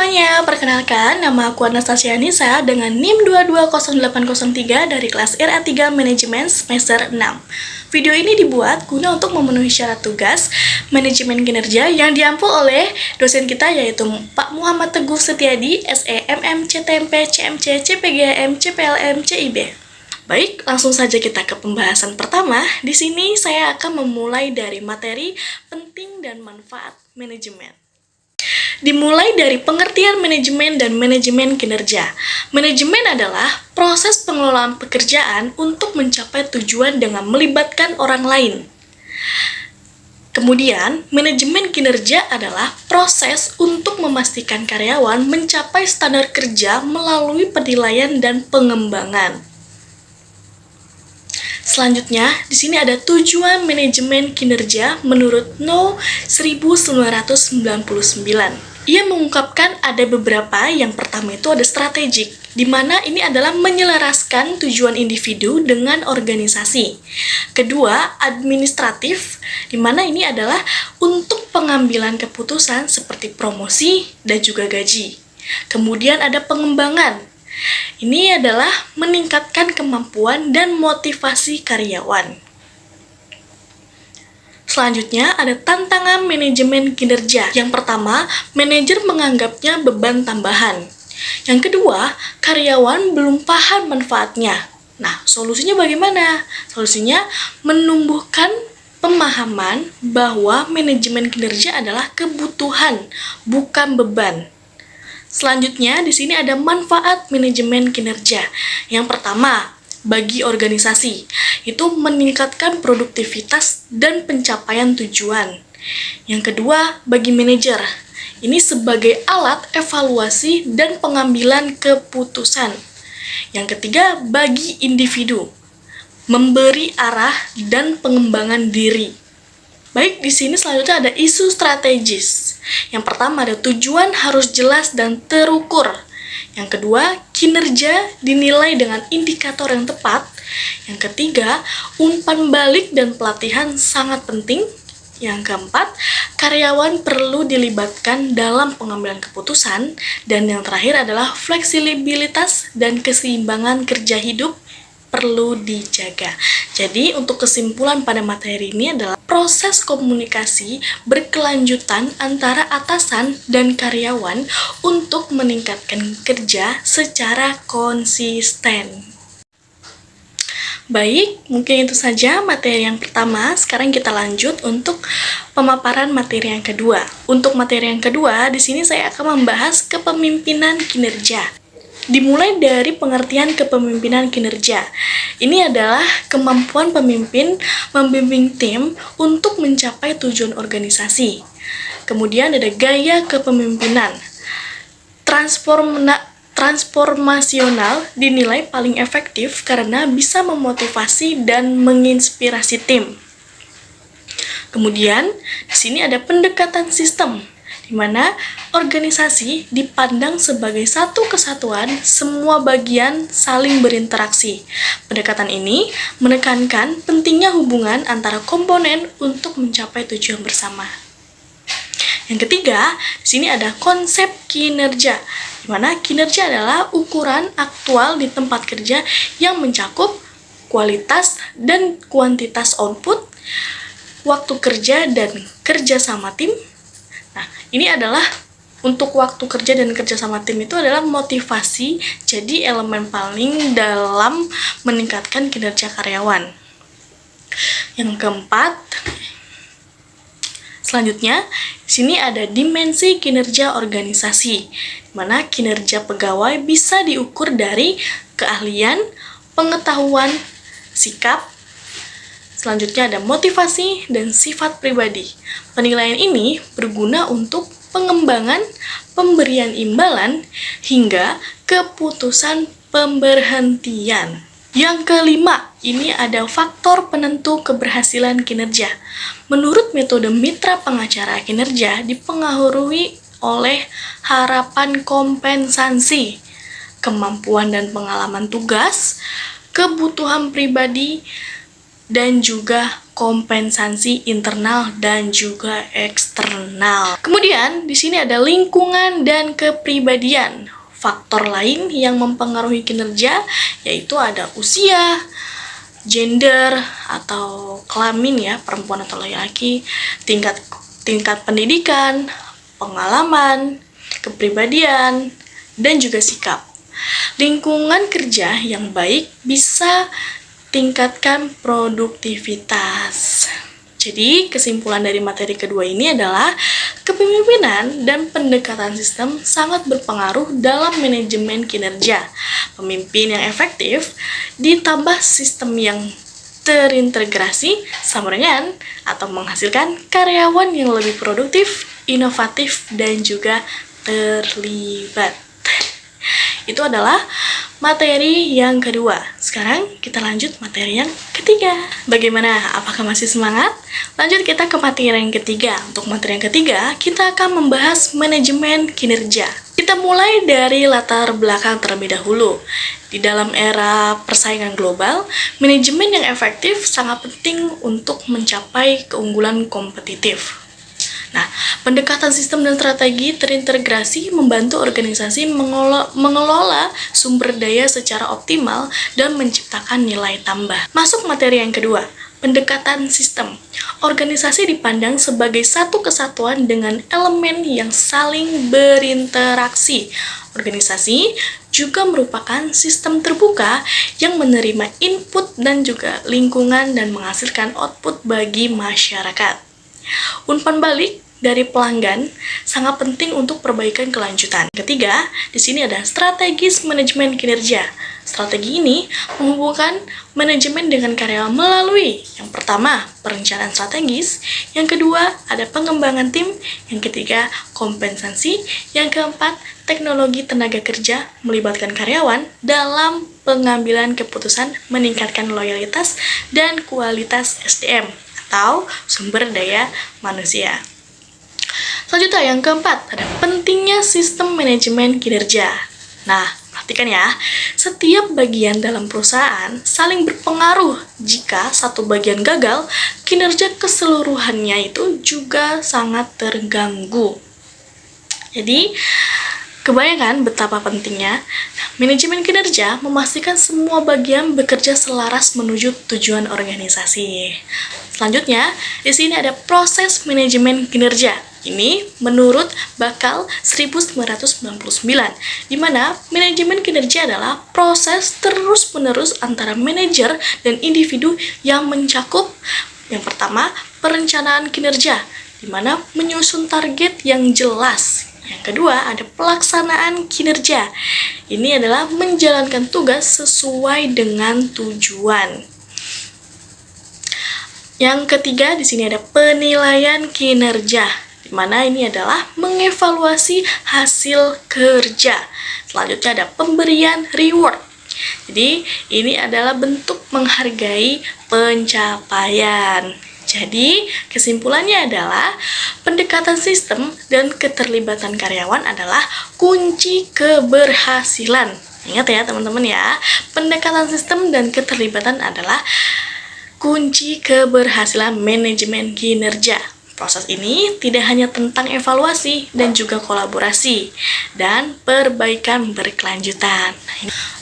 semuanya, perkenalkan nama aku Anastasia Nisa dengan NIM 220803 dari kelas RA3 Manajemen semester 6. Video ini dibuat guna untuk memenuhi syarat tugas manajemen kinerja yang diampu oleh dosen kita yaitu Pak Muhammad Teguh Setiadi, SE, MM, CTMP, CMC, CPGM, CPLM, CIB. Baik, langsung saja kita ke pembahasan pertama. Di sini saya akan memulai dari materi penting dan manfaat manajemen. Dimulai dari pengertian manajemen dan manajemen kinerja. Manajemen adalah proses pengelolaan pekerjaan untuk mencapai tujuan dengan melibatkan orang lain. Kemudian, manajemen kinerja adalah proses untuk memastikan karyawan mencapai standar kerja melalui penilaian dan pengembangan. Selanjutnya, di sini ada tujuan manajemen kinerja menurut No. 1999. Ia mengungkapkan ada beberapa, yang pertama itu ada strategik, di mana ini adalah menyelaraskan tujuan individu dengan organisasi. Kedua, administratif, di mana ini adalah untuk pengambilan keputusan seperti promosi dan juga gaji. Kemudian ada pengembangan. Ini adalah meningkatkan kemampuan dan motivasi karyawan. Selanjutnya ada tantangan manajemen kinerja. Yang pertama, manajer menganggapnya beban tambahan. Yang kedua, karyawan belum paham manfaatnya. Nah, solusinya bagaimana? Solusinya menumbuhkan pemahaman bahwa manajemen kinerja adalah kebutuhan, bukan beban. Selanjutnya, di sini ada manfaat manajemen kinerja. Yang pertama, bagi organisasi, itu meningkatkan produktivitas dan pencapaian tujuan. Yang kedua, bagi manajer, ini sebagai alat evaluasi dan pengambilan keputusan. Yang ketiga, bagi individu, memberi arah dan pengembangan diri. Baik, di sini selanjutnya ada isu strategis. Yang pertama ada tujuan harus jelas dan terukur. Yang kedua, kinerja dinilai dengan indikator yang tepat. Yang ketiga, umpan balik dan pelatihan sangat penting. Yang keempat, karyawan perlu dilibatkan dalam pengambilan keputusan. Dan yang terakhir adalah fleksibilitas dan keseimbangan kerja hidup perlu dijaga. Jadi, untuk kesimpulan pada materi ini adalah proses komunikasi berkelanjutan antara atasan dan karyawan untuk meningkatkan kerja secara konsisten. Baik, mungkin itu saja materi yang pertama. Sekarang kita lanjut untuk pemaparan materi yang kedua. Untuk materi yang kedua, di sini saya akan membahas kepemimpinan kinerja. Dimulai dari pengertian kepemimpinan kinerja. Ini adalah kemampuan pemimpin membimbing tim untuk mencapai tujuan organisasi. Kemudian ada gaya kepemimpinan. Transformasional dinilai paling efektif karena bisa memotivasi dan menginspirasi tim. Kemudian, di sini ada pendekatan sistem, di mana organisasi dipandang sebagai satu kesatuan, semua bagian saling berinteraksi. Pendekatan ini menekankan pentingnya hubungan antara komponen untuk mencapai tujuan bersama. Yang ketiga, di sini ada konsep kinerja, di mana kinerja adalah ukuran aktual di tempat kerja yang mencakup kualitas dan kuantitas output, waktu kerja dan kerja sama tim. Nah, ini adalah untuk waktu kerja dan kerja sama tim itu adalah motivasi, jadi elemen paling dalam meningkatkan kinerja karyawan. Yang keempat, selanjutnya, di sini ada dimensi kinerja organisasi, di mana kinerja pegawai bisa diukur dari keahlian, pengetahuan, sikap. Selanjutnya ada motivasi dan sifat pribadi. Penilaian ini berguna untuk pengembangan, pemberian imbalan, hingga keputusan pemberhentian. Yang kelima, ini ada faktor penentu keberhasilan kinerja. Menurut metode mitra pengacara kinerja, dipengaruhi oleh harapan kompensasi, kemampuan dan pengalaman tugas, kebutuhan pribadi, dan juga kompensasi internal dan juga eksternal. Kemudian di sini ada lingkungan dan kepribadian. Faktor lain yang mempengaruhi kinerja yaitu ada usia, gender atau kelamin ya, perempuan atau laki-laki, tingkat pendidikan, pengalaman, kepribadian, dan juga sikap. Lingkungan kerja yang baik bisa tingkatkan produktivitas. Jadi, kesimpulan dari materi kedua ini adalah kepemimpinan dan pendekatan sistem sangat berpengaruh dalam manajemen kinerja. Pemimpin yang efektif ditambah sistem yang terintegrasi sama dengan atau menghasilkan karyawan yang lebih produktif, inovatif, dan juga terlibat. Itu adalah materi yang kedua. Sekarang kita lanjut materi yang ketiga. Bagaimana? Apakah masih semangat? Lanjut kita ke materi yang ketiga. Untuk materi yang ketiga, kita akan membahas manajemen kinerja. Kita mulai dari latar belakang terlebih dahulu. Di dalam era persaingan global, manajemen yang efektif sangat penting untuk mencapai keunggulan kompetitif. Nah, pendekatan sistem dan strategi terintegrasi membantu organisasi mengelola sumber daya secara optimal dan menciptakan nilai tambah. Masuk materi yang kedua, pendekatan sistem. Organisasi dipandang sebagai satu kesatuan dengan elemen yang saling berinteraksi. Organisasi juga merupakan sistem terbuka yang menerima input dan juga lingkungan dan menghasilkan output bagi masyarakat. Umpan balik dari pelanggan sangat penting untuk perbaikan kelanjutan. Ketiga, di sini ada strategis manajemen kinerja. Strategi ini menghubungkan manajemen dengan karyawan melalui yang pertama, perencanaan strategis, yang kedua, ada pengembangan tim, yang ketiga, kompensasi, yang keempat, teknologi tenaga kerja melibatkan karyawan dalam pengambilan keputusan meningkatkan loyalitas dan kualitas SDM atau sumber daya manusia. Selanjutnya yang keempat, ada pentingnya sistem manajemen kinerja. Nah, perhatikan ya, setiap bagian dalam perusahaan saling berpengaruh. Jika satu bagian gagal, kinerja keseluruhannya itu juga sangat terganggu. Jadi, kebayangkan betapa pentingnya. Manajemen kinerja memastikan semua bagian bekerja selaras menuju tujuan organisasi. Selanjutnya, di sini ada proses manajemen kinerja. Ini menurut Bakal 1999, di mana manajemen kinerja adalah proses terus-menerus antara manajer dan individu yang mencakup yang pertama, perencanaan kinerja, di mana menyusun target yang jelas. Yang kedua, ada pelaksanaan kinerja. Ini adalah menjalankan tugas sesuai dengan tujuan. Yang ketiga, di sini ada penilaian kinerja, di mana ini adalah mengevaluasi hasil kerja. Selanjutnya ada pemberian reward. Jadi, ini adalah bentuk menghargai pencapaian. Jadi, kesimpulannya adalah pendekatan sistem dan keterlibatan karyawan adalah kunci keberhasilan. Ingat ya teman-teman ya, pendekatan sistem dan keterlibatan adalah kunci keberhasilan manajemen kinerja. Proses ini tidak hanya tentang evaluasi dan juga kolaborasi dan perbaikan berkelanjutan.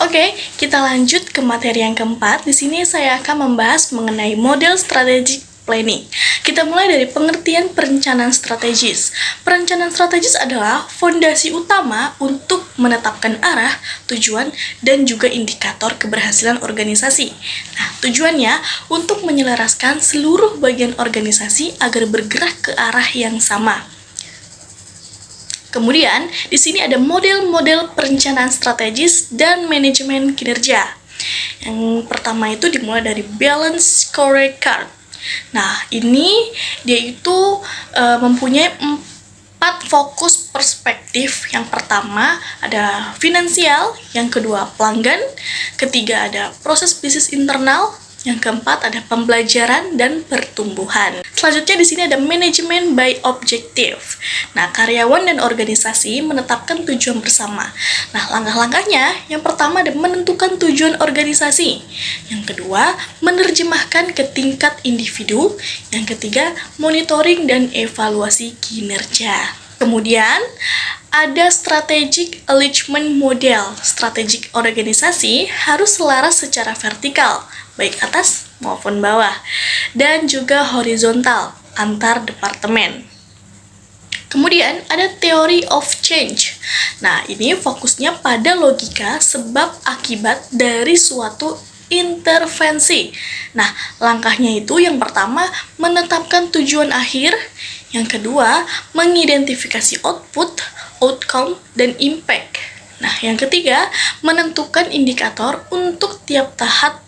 Oke, kita lanjut ke materi yang keempat. Di sini saya akan membahas mengenai model strategic planning. Kita mulai dari pengertian perencanaan strategis. Perencanaan strategis adalah fondasi utama untuk menetapkan arah, tujuan, dan juga indikator keberhasilan organisasi. Nah, tujuannya untuk menyelaraskan seluruh bagian organisasi agar bergerak ke arah yang sama. Kemudian, di sini ada model-model perencanaan strategis dan manajemen kinerja. Yang pertama itu dimulai dari balance scorecard. Nah, ini dia itu mempunyai 4 fokus perspektif. Yang pertama ada finansial, yang kedua pelanggan, ketiga ada proses bisnis internal, Yang keempat ada pembelajaran dan pertumbuhan. Selanjutnya di sini ada manajemen by objective. Nah, karyawan dan organisasi menetapkan tujuan bersama. Nah, langkah-langkahnya yang pertama ada menentukan tujuan organisasi. Yang kedua, menerjemahkan ke tingkat individu. Yang ketiga, monitoring dan evaluasi kinerja. Kemudian, ada strategic alignment model. Strategik organisasi harus selaras secara vertikal, baik atas maupun bawah, dan juga horizontal antar departemen. Kemudian ada theory of change. Nah, ini fokusnya pada logika sebab akibat dari suatu intervensi. Nah, langkahnya itu yang pertama menetapkan tujuan akhir, yang kedua mengidentifikasi output, outcome, dan impact. Nah, yang ketiga menentukan indikator untuk tiap tahap.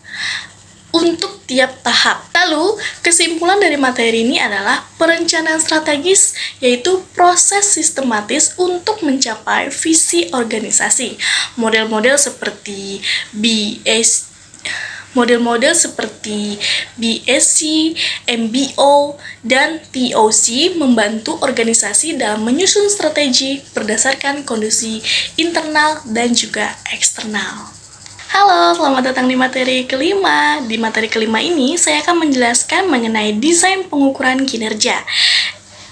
Lalu, kesimpulan dari materi ini adalah perencanaan strategis, yaitu proses sistematis untuk mencapai visi organisasi. Model-model seperti BSC, MBO, dan TOC membantu organisasi dalam menyusun strategi berdasarkan kondisi internal dan juga eksternal. Halo, selamat datang di materi kelima. Di materi kelima ini, saya akan menjelaskan mengenai desain pengukuran kinerja.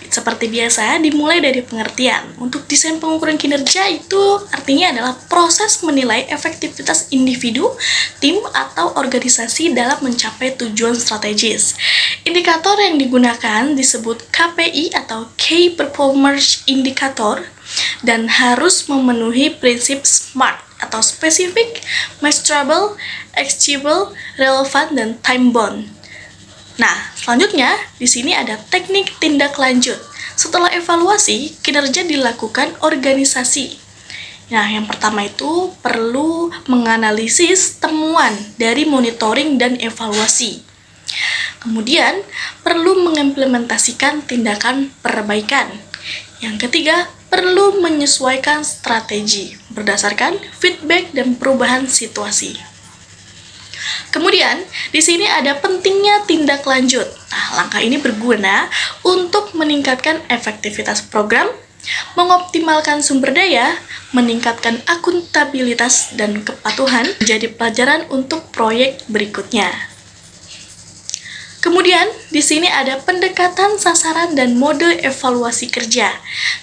Seperti biasa, dimulai dari pengertian. Untuk desain pengukuran kinerja itu artinya adalah proses menilai efektivitas individu, tim, atau organisasi dalam mencapai tujuan strategis. Indikator yang digunakan disebut KPI atau Key Performance Indicator dan harus memenuhi prinsip SMART atau specific, measurable, achievable, relevant, dan time bound. Nah, selanjutnya di sini ada teknik tindak lanjut. Setelah evaluasi, kinerja dilakukan organisasi. Nah, yang pertama itu perlu menganalisis temuan dari monitoring dan evaluasi. Kemudian, perlu mengimplementasikan tindakan perbaikan. Yang ketiga, perlu menyesuaikan strategi berdasarkan feedback dan perubahan situasi. Kemudian, di sini ada pentingnya tindak lanjut. Nah, langkah ini berguna untuk meningkatkan efektivitas program, mengoptimalkan sumber daya, meningkatkan akuntabilitas dan kepatuhan, menjadi pelajaran untuk proyek berikutnya. Kemudian, di sini ada pendekatan sasaran dan mode evaluasi kerja.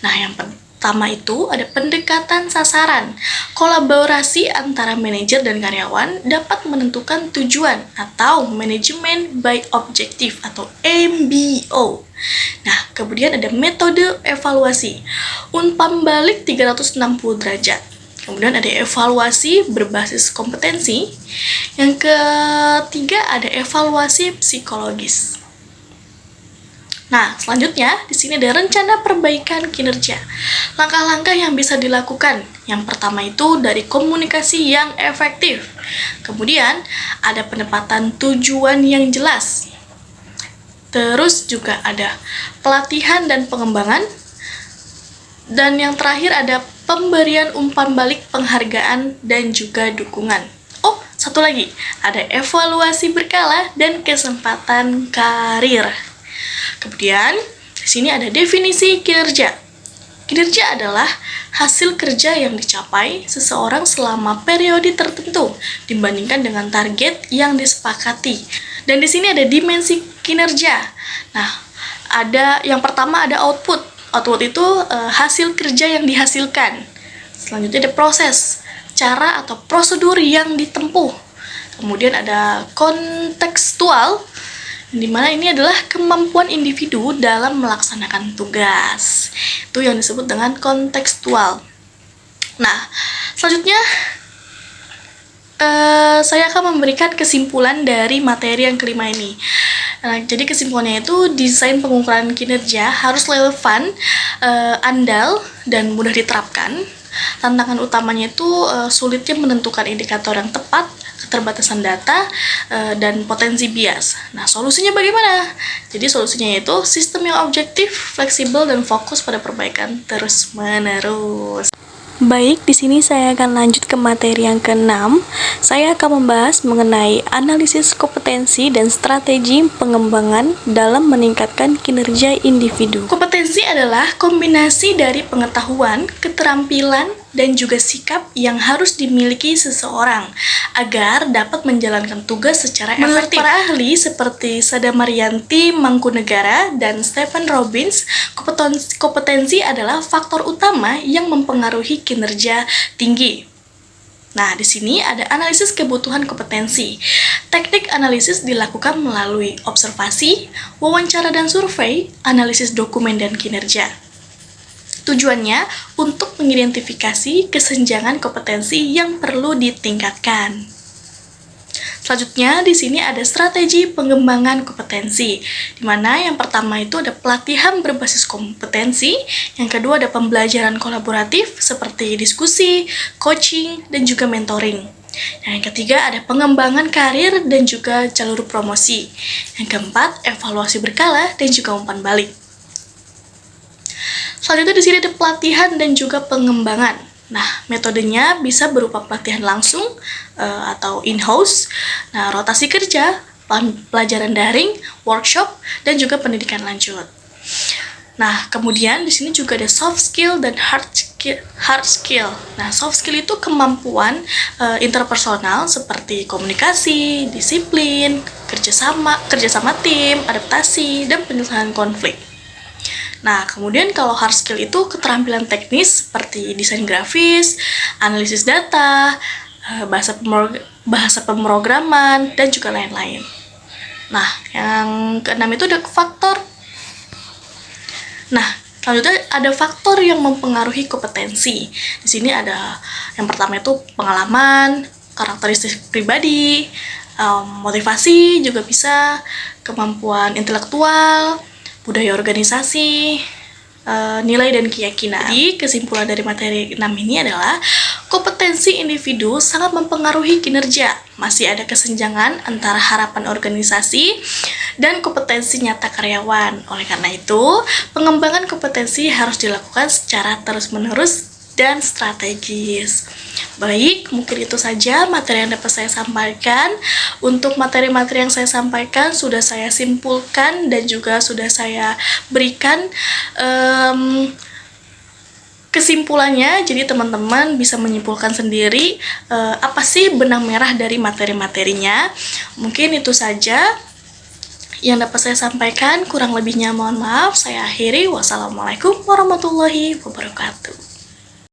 Nah, yang pertama itu ada pendekatan sasaran. Kolaborasi antara manajer dan karyawan dapat menentukan tujuan atau manajemen by objective atau MBO. Nah, kemudian ada metode evaluasi. Umpan balik 360 derajat. Kemudian ada evaluasi berbasis kompetensi. Yang ketiga ada evaluasi psikologis. Nah, selanjutnya di sini ada rencana perbaikan kinerja. Langkah-langkah yang bisa dilakukan. Yang pertama itu dari komunikasi yang efektif. Kemudian ada penempatan tujuan yang jelas. Terus juga ada pelatihan dan pengembangan. Dan yang terakhir ada pemberian umpan balik penghargaan dan juga dukungan. Oh, satu lagi, ada evaluasi berkala dan kesempatan karir. Kemudian, di sini ada definisi kinerja. Kinerja adalah hasil kerja yang dicapai seseorang selama periode tertentu dibandingkan dengan target yang disepakati. Dan di sini ada dimensi kinerja. Nah, ada yang pertama ada output. Output itu hasil kerja yang dihasilkan. Selanjutnya ada proses, cara atau prosedur yang ditempuh. Kemudian ada kontekstual, di mana ini adalah kemampuan individu dalam melaksanakan tugas. Itu yang disebut dengan kontekstual. Nah, selanjutnya saya akan memberikan kesimpulan dari materi yang kelima ini. Nah, jadi kesimpulannya itu desain pengukuran kinerja harus relevan, andal, dan mudah diterapkan. Tantangan utamanya itu sulitnya menentukan indikator yang tepat, keterbatasan data, dan potensi bias. Nah, solusinya bagaimana? Jadi solusinya itu sistem yang objektif, fleksibel, dan fokus pada perbaikan terus-menerus. Baik, di sini saya akan lanjut ke materi yang ke-6. Saya akan membahas mengenai analisis kompetensi dan strategi pengembangan dalam meningkatkan kinerja individu. Kompetensi adalah kombinasi dari pengetahuan, keterampilan, dan juga sikap yang harus dimiliki seseorang agar dapat menjalankan tugas secara efektif. Menurut para ahli seperti Sada Marianti Mangkunegara dan Stephen Robbins, kompetensi adalah faktor utama yang mempengaruhi kinerja tinggi. Nah, di sini ada analisis kebutuhan kompetensi. Teknik analisis dilakukan melalui observasi, wawancara dan survei, analisis dokumen dan kinerja. Tujuannya untuk mengidentifikasi kesenjangan kompetensi yang perlu ditingkatkan. Selanjutnya, di sini ada strategi pengembangan kompetensi, di mana yang pertama itu ada pelatihan berbasis kompetensi, yang kedua ada pembelajaran kolaboratif seperti diskusi, coaching, dan juga mentoring. Yang ketiga ada pengembangan karir dan juga jalur promosi. Yang keempat, evaluasi berkala dan juga umpan balik. Selanjutnya di sini ada pelatihan dan juga pengembangan. Nah, metodenya bisa berupa pelatihan langsung atau in-house, nah, rotasi kerja, pelajaran daring, workshop, dan juga pendidikan lanjut. Nah, kemudian di sini juga ada soft skill dan hard skill. Nah, soft skill itu kemampuan interpersonal seperti komunikasi, disiplin, kerjasama tim, adaptasi, dan penyelesaian konflik. Nah, kemudian kalau hard skill itu keterampilan teknis seperti desain grafis, analisis data, bahasa pemrograman, dan juga lain-lain. Nah, yang keenam itu ada faktor. Nah, selanjutnya ada faktor yang mempengaruhi kompetensi. Di sini ada yang pertama itu pengalaman, karakteristik pribadi, motivasi juga bisa, kemampuan intelektual, budaya organisasi, nilai dan keyakinan. Jadi, kesimpulan dari materi 6 ini adalah kompetensi individu sangat mempengaruhi kinerja. Masih ada kesenjangan antara harapan organisasi dan kompetensi nyata karyawan. Oleh karena itu, pengembangan kompetensi harus dilakukan secara terus-menerus dan strategis. Baik, mungkin itu saja materi yang dapat saya sampaikan. Untuk materi-materi yang saya sampaikan sudah saya simpulkan dan juga sudah saya berikan kesimpulannya. Jadi teman-teman bisa menyimpulkan sendiri apa sih benang merah dari materi-materinya. Mungkin itu saja yang dapat saya sampaikan. Kurang lebihnya mohon maaf. Saya akhiri. Wassalamualaikum warahmatullahi wabarakatuh.